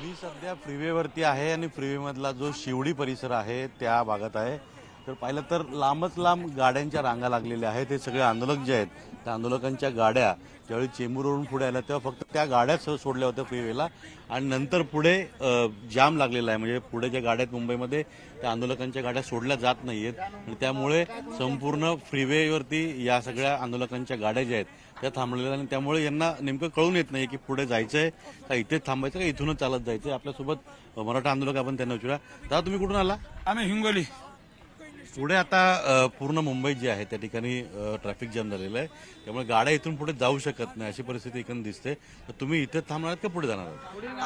मी सध्या फ्रीवेवरती आहे आणि फ्रीवेमधला जो शिवडी परिसर आहे त्या भागात आहे। तर पाहिलं तर लांबच लांब गाड्यांच्या रांगा लागलेल्या आहेत। हे सगळे आंदोलक जे आहेत त्या आंदोलकांच्या गाड्या ज्यावेळी चेंबूरवरून पुढे आल्या तेव्हा फक्त त्या गाड्याच सोडल्या होत्या फ्रीवेला आणि नंतर पुढे जाम लागलेला आहे। म्हणजे पुढे ज्या गाड्या आहेत मुंबईमध्ये त्या आंदोलकांच्या गाड्या सोडल्या जात नाहीयेत आणि त्यामुळे संपूर्ण फ्रीवेवरती या सगळ्या आंदोलकांच्या गाड्या ज्या आहेत त्या थांबलेल्या आणि त्यामुळे यांना नेमकं कळून येत नाही की पुढे जायचंय का इथेच थांबायचं का इथूनच चालत जायचंय। आपल्यासोबत मराठा आंदोलक आपण त्यांना विचारूया। दादा तुम्ही कुठून आला? आम्ही हिंगोली। पुढे आता पूर्ण मुंबई जी आहे त्या ठिकाणी ट्रॅफिक जाम झालेलं आहे त्यामुळे गाड्या इथून पुढे जाऊ शकत नाही अशी परिस्थिती एकंदर दिसते। तर तुम्ही इथेच थांबणार का पुढे जाणार आहात?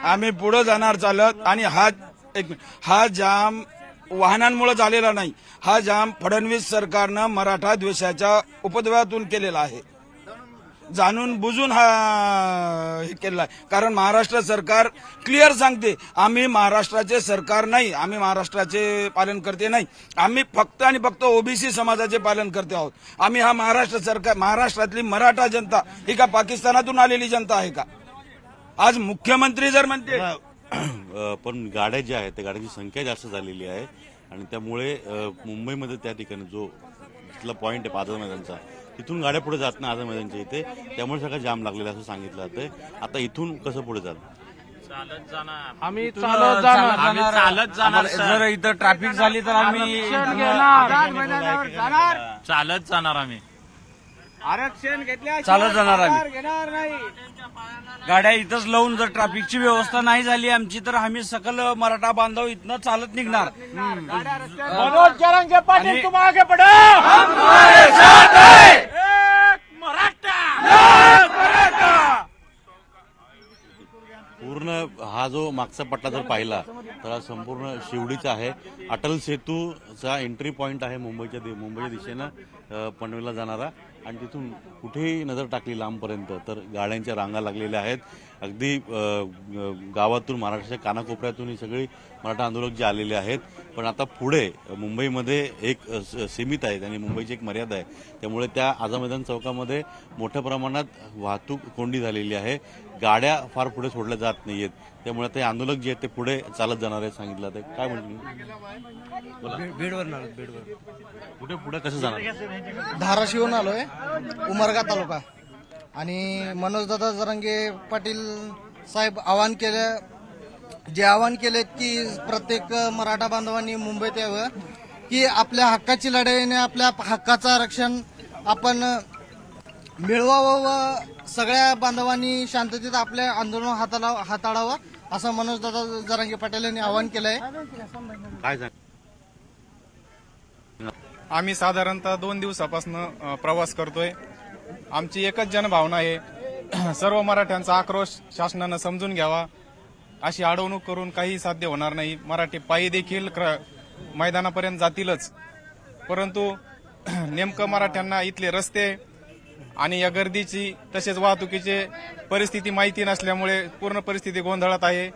आम्ही पुढे जाणार चालत आणि हा जाम वाहनांमुळे झालेला नाही। हा जाम फडणवीस सरकारनं मराठा द्वेषाच्या उपद्व्यातून केलेला आहे, जाणून बुजून हा हे केलेला आहे। कारण महाराष्ट्र सरकार क्लिअर सांगते आम्ही महाराष्ट्राचे सरकार नाही, आम्ही महाराष्ट्राचे पालन करते नाही, आम्ही फक्त आणि फक्त ओबीसी समाजाचे पालन करते आहोत। आम्ही हा महाराष्ट्र सरकार महाराष्ट्रातली मराठा जनता ही का पाकिस्तानातून आलेली जनता आहे का? आज मुख्यमंत्री जर म्हणते पण गाड्या ज्या आहेत त्या गाड्यांची संख्या जास्त झालेली आहे आणि त्यामुळे मुंबईमध्ये त्या ठिकाणी जो तिथला पॉइंट आहे आझाद मैदानचा तिथून गाड्या पुढे जात नाही आझाद मैदानच्या इथे, त्यामुळे सगळं जाम लागलेलं असं सांगितलं जातंय। आता इथून कसं पुढे जाल? चालत जाणार। आम्ही चालत जाणार। जर इथं ट्रॅफिक झाली तर आम्ही चालत जाणार। आम्ही आरक्षण घेतल्या चालत जाणार। आम्ही घेणार नाही। गाड्या इथंच लावून जर ट्रॅफिकची व्यवस्था नाही झाली आमची तर आम्ही सकल मराठा बांधव इथनं चालत निघणार। मनोज जरांगे पाटील तुम आगे बढ़ो, हम तुम्हारे साथ हैं। एक मराठा। पूर्ण हा जो मागचा पट्टा जर पाहिला तर हा संपूर्ण शिवडीचा आहे। अटल सेतूचा एंट्री पॉइंट आहे मुंबईच्या दिशेनं पनवेलला जाणारा आणि तिथून कुठेही नजर टाकली लांबपर्यंत तर गाड्यांच्या रांगा लागलेल्या आहेत। अगदी गावातून महाराष्ट्राच्या कानाकोपऱ्यातून ही सगळी मराठा आंदोलक जे आलेले आहेत। पण आता पुढे मुंबईमध्ये एक सीमित आहे आणि मुंबईची एक मर्यादा आहे त्यामुळे त्या आझाद मैदान चौकामध्ये मोठ्या प्रमाणात वाहतूक कोंडी झालेली आहे। गाड्या फार पुढे सोडल्या जात नाहीयेत त्यामुळे ते आंदोलक जे आहेत ते पुढे चालत जाणार आहे सांगितलं। ते काय म्हणतो बीडवर कुठे पुढे कसं जाणार? धाराशिवून आलोय, उमरगा तालुका। आणि मनोजदादा जरांगे पाटील साहेब आवाहन केले की प्रत्येक मराठा बांधवांनी मुंबईत यावं की आपल्या हक्काची लढाई आणि आपल्या हक्काचं रक्षण आपण मिळवावं व सगळ्या बांधवांनी शांततेत आपल्या आंदोलन हाताळावं असं मनोजदादा जरांगे पाटील यांनी आवाहन केलंय। काय सांग? आम्ही साधारणतः 2 दिवसापासून प्रवास करतोय। आमची एकच जनभावना आहे, सर्व मराठ्यांचा आक्रोश शासनानं समजून घ्यावा। अशी अडवणूक करून काही साध्य होणार नाही। मराठी पायी देखील मैदानापर्यंत जातीलच, परंतु नेमकं मराठ्यांना इथले रस्ते आणि या गर्दीची तसेच वाहतुकीची परिस्थिती माहिती नसल्यामुळे पूर्ण परिस्थिती गोंधळात आहे।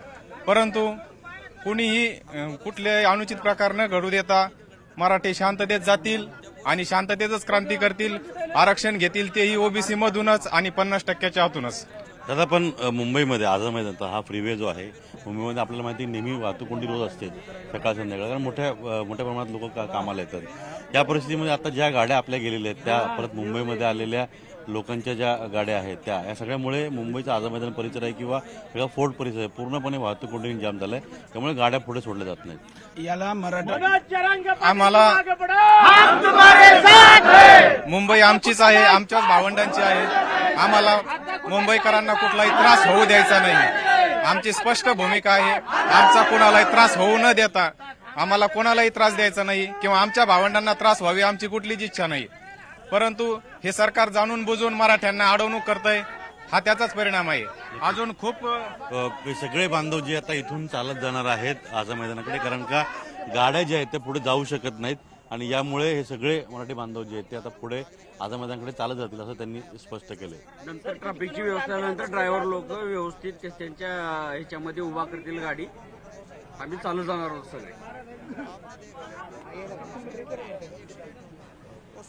परंतु कुणीही कुठले अनुचित प्रकार न घडू देता मराठी शांततेत जातील आणि शांततेतच क्रांती करतील, आरक्षण घेतील तेही ओबीसी मधूनच आणि 50% आतूनच। दादा पण मुंबईमध्ये आझाद मैदान हा फ्रीवे जो आहे मुंबईमध्ये आपल्याला माहिती नेहमी वाहतूक कोंडी रोज असते सकाळ संध्याकाळ, कारण मोठ्या प्रमाणात लोक कामाला येतात। या परिस्थितीमध्ये आता ज्या गाड्या आपल्या गेलेल्या आहेत त्या परत मुंबईमध्ये आलेल्या लोकांच्या ज्या गाड्या आहेत त्या या सगळ्यामुळे मुंबईचा आझाद मैदान परिसर आहे किंवा सगळा फोर्ट परिसर आहे पूर्णपणे वाहतूक कोंडीने जाम झालाय त्यामुळे गाड्या पुढे सोडल्या जात नाहीत। याला आम्हाला मुंबई आमचीच आहे, आमच्याच भावंडांची आहे। आम्हाला मुंबईकरांना कुठलाही त्रास होऊ द्यायचा नाही। आमची स्पष्ट भूमिका आहे, आमचा कोणालाही त्रास होऊ न देता आम्हाला कोणालाही त्रास द्यायचा नाही किंवा आमच्या भावंडांना त्रास व्हावी आमची कुठलीच इच्छा नाही। परंतु हे सरकार जाणून बुजून मराठ्यांना अडवणूक करतंय, हा त्याचाच परिणाम आहे। अजून खूप सगळे बांधव जे आता इथून चालत जाणार आहेत आझाद मैदानाकडे, कारण का गाड्या ज्या आहेत त्या पुढे जाऊ शकत नाहीत आणि यामुळे हे सगळे मराठी बांधव जे आहेत ते आता पुढे आझाद मैदानाकडे चालत जातील असं त्यांनी स्पष्ट केलंय। नंतर ट्रॅफिकची व्यवस्था नंतर ड्रायव्हर लोक व्यवस्थित त्यांच्या ह्याच्यामध्ये उभा करतील गाडी। आम्ही चालू जाणार आहोत सगळे।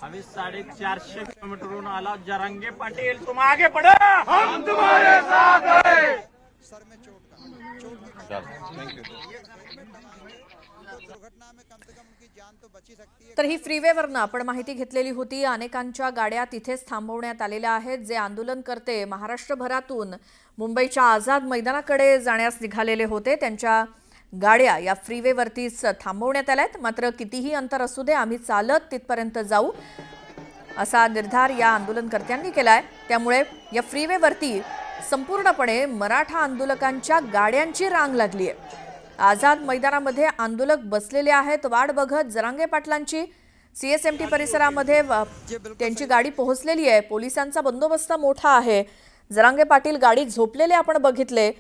आम्ही 450 किलोमीटरहून आला। जरांगे पाटील तुम आगे बढ़ो, हम तुम्हारे साथ हैं। तर ही फ्रीवेवरनं आपण माहिती घेतलेली होती. अनेकांच्या गाड्या तिथेच थांबवण्यात आलेल्या आहेत. जे आंदोलनकर्ते महाराष्ट्रभरातून मुंबईच्या आझाद मैदानाकडे जाण्यास निघालेले होते त्यांच्या गाड्या या फ्रीवेवरतीच थांबवण्यात आल्यात. मात्र कितीही अंतर असू दे आम्ही चालत तिथपर्यंत जाऊ असा निर्धार या आंदोलनकर्त्यांनी केलाय. त्यामुळे या फ्रीवेवरती संपूर्णपणे मराठा आंदोलकांच्या गाड्यांची रांग लागली आहे. आझाद मैदानामध्ये आंदोलक बसलेले आहेत वाट बघत. जरांगे पाटलांची सीएसएमटी परिसरामध्ये त्यांची गाडी पोहोचलेली आहे. पोलिसांचा बंदोबस्त मोठा आहे. जरांगे पाटील गाडीत झोपलेले आपण बघितले.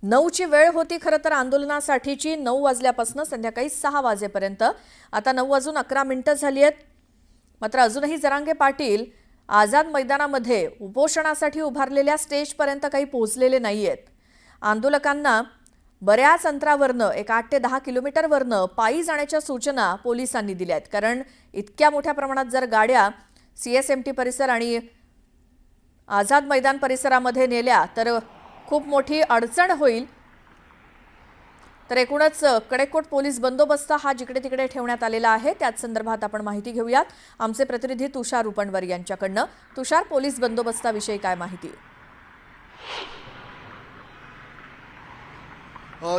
9ची वेळ होती खरं तर आंदोलनासाठीची. 9 वाजल्यापासून संध्याकाळी 6 वाजेपर्यंत. आता 9:11 झाली आहेत. मात्र अजूनही जरांगे पाटील आझाद मैदानामध्ये उपोषणासाठी उभारलेल्या स्टेजपर्यंत काही पोहोचलेले नाही आहेत. आंदोलकांना बऱ्याच अंतरावरनं 8 ते 10 किलोमीटरवरनं पायी जाण्याच्या सूचना पोलिसांनी दिल्या आहेत. कारण इतक्या मोठ्या प्रमाणात जर गाड्या सीएसएमटी परिसर आणि आझाद मैदान परिसरामध्ये नेल्या तर खूप मोठी अडचण होईल. तर एकूणच कडेकोट पोलीस बंदोबस्त हा जिकडे तिकडे ठेवण्यात आलेला आहे. त्याच संदर्भात आपण माहिती घेऊयात आमचे प्रतिनिधी तुषार उपणवर यांच्याकडनं. तुषार, पोलीस बंदोबस्ताविषयी काय माहिती?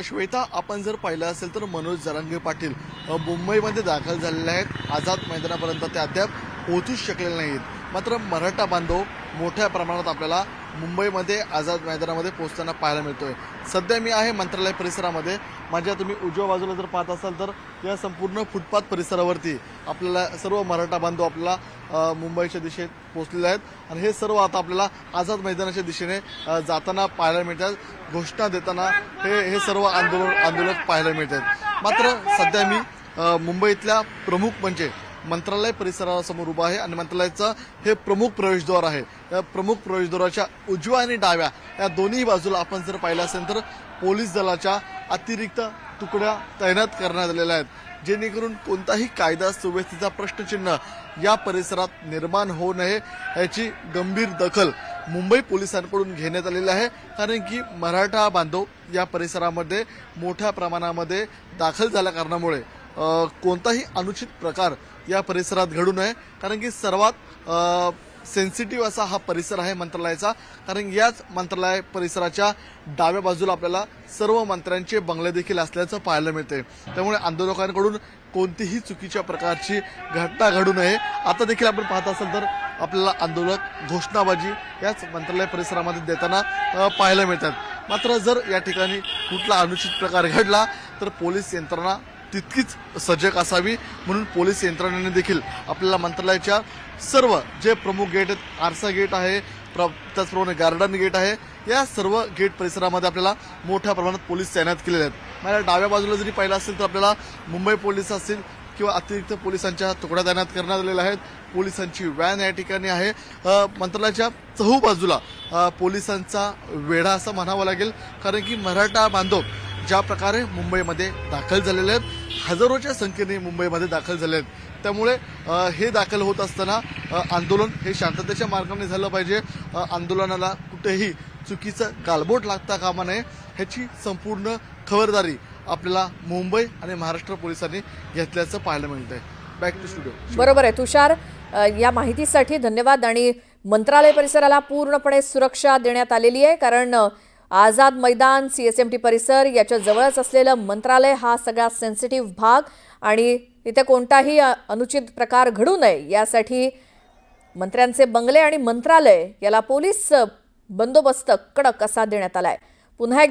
श्वेता, आपण जर पाहिलं असेल तर मनोज जरांगे पाटील मुंबईमध्ये दाखल झालेले आहेत. आझाद मैदानापर्यंत ते अद्याप पोहोचूच शकलेले नाहीत. मात्र मराठा बांधव मोठ्या प्रमाणात आपल्याला मुंबईमध्ये आझाद मैदानामध्ये पोहोचताना पाहायला मिळतोय. सध्या मी आहे मंत्रालय परिसरामध्ये. माझ्या तुम्ही उजव्या बाजूला जर पाहत असाल तर या संपूर्ण फुटपाथ परिसरावरती आपल्याला सर्व मराठा बांधव आपल्याला मुंबईच्या दिशेत पोहोचलेले आहेत. आणि हे सर्व आता आपल्याला आझाद मैदानाच्या दिशेने जाताना पाहायला मिळतात. घोषणा देताना हे सर्व आंदोलक पाहायला मिळतात. मात्र सध्या मी मुंबईतल्या प्रमुख म्हणजे मंत्रालय परिसरासमोर उभा आहे आणि मंत्रालयाचं हे प्रमुख प्रवेशद्वार आहे. या प्रमुख प्रवेशद्वाराच्या उजव्या आणि डाव्या या दोन्ही बाजूला आपण जर पाहिलं असेल तर पोलीस दलाच्या अतिरिक्त तुकड्या तैनात करण्यात आलेल्या आहेत. जेणेकरून कोणताही कायदा सुव्यवस्थेचा प्रश्नचिन्ह या परिसरात निर्माण होऊ नये याची गंभीर दखल मुंबई पोलिसांकडून घेण्यात आलेली आहे. कारण की मराठा बांधव या परिसरामध्ये मोठ्या प्रमाणामध्ये दाखल झाल्या कारणामुळे कोणताही अनुचित प्रकार या परिसरात घडू नये. कारण की सर्वात सेन्सिटिव्ह असा हा परिसर आहे मंत्रालयाचा. कारण याच मंत्रालय परिसराच्या डाव्या बाजूला आपल्याला सर्व मंत्र्यांचे बंगले देखील असल्याचं पाहायला मिळते. त्यामुळे आंदोलकांकडून कोणतीही चुकीच्या प्रकारची घटना घडू नये. आता देखील आपण पाहत असाल तर आपल्याला आंदोलक घोषणाबाजी याच मंत्रालय परिसरामध्ये देताना पाहायला मिळतात. मात्र जर या ठिकाणी कुठला अनुचित प्रकार घडला तर पोलीस यंत्रणा तितकीच सजग असावी. म्हणून पोलीस यंत्रणेने देखील आपल्याला मंत्रालयाच्या सर्व जे प्रमुख गेट आहेत, आरसा गेट आहे, त्याचप्रमाणे गार्डन गेट आहे, या सर्व गेट परिसरामध्ये आपल्याला मोठ्या प्रमाणात पोलीस तैनात केलेले आहेत. मला डाव्या बाजूला जरी पाहिलं असेल तर आपल्याला मुंबई पोलीस असतील किंवा अतिरिक्त पोलिसांच्या तुकड्या तैनात करण्यात आलेल्या आहेत. पोलिसांची व्हॅन या ठिकाणी आहे. मंत्रालयाच्या चहू बाजूला पोलिसांचा वेढा असं म्हणावं लागेल. कारण की मराठा बांधव ज्या प्रकारे मुंबईमध्ये दाखल झालेले आहेत, हजारोच्या संख्येने मुंबईमध्ये दाखल झाले आहेत. त्यामुळे हे दाखल होत असताना आंदोलन हे शांततेच्या मार्गाने झालं पाहिजे. आंदोलनाला कुठेही चुकीचं गालबोट लागता कामा नये ह्याची संपूर्ण खबरदारी आपल्याला मुंबई आणि महाराष्ट्र पोलिसांनी घेतल्याचं पाहायला मिळतंय. Back to studio. बरोबर आहे तुषार, या माहितीसाठी धन्यवाद. आणि मंत्रालय परिसराला पूर्णपणे सुरक्षा देण्यात आलेली आहे. कारण आझाद मैदान, सीएसएमटी परिसर याच्या जवळच असलेलं मंत्रालय हा सगळा सेन्सिटिव्ह भाग आणि इथे कोणताही अनुचित प्रकार घडू नये यासाठी मंत्र्यांचे बंगले आणि मंत्रालय याला पोलीस बंदोबस्त कडक असा देण्यात आलाय. पुन्हा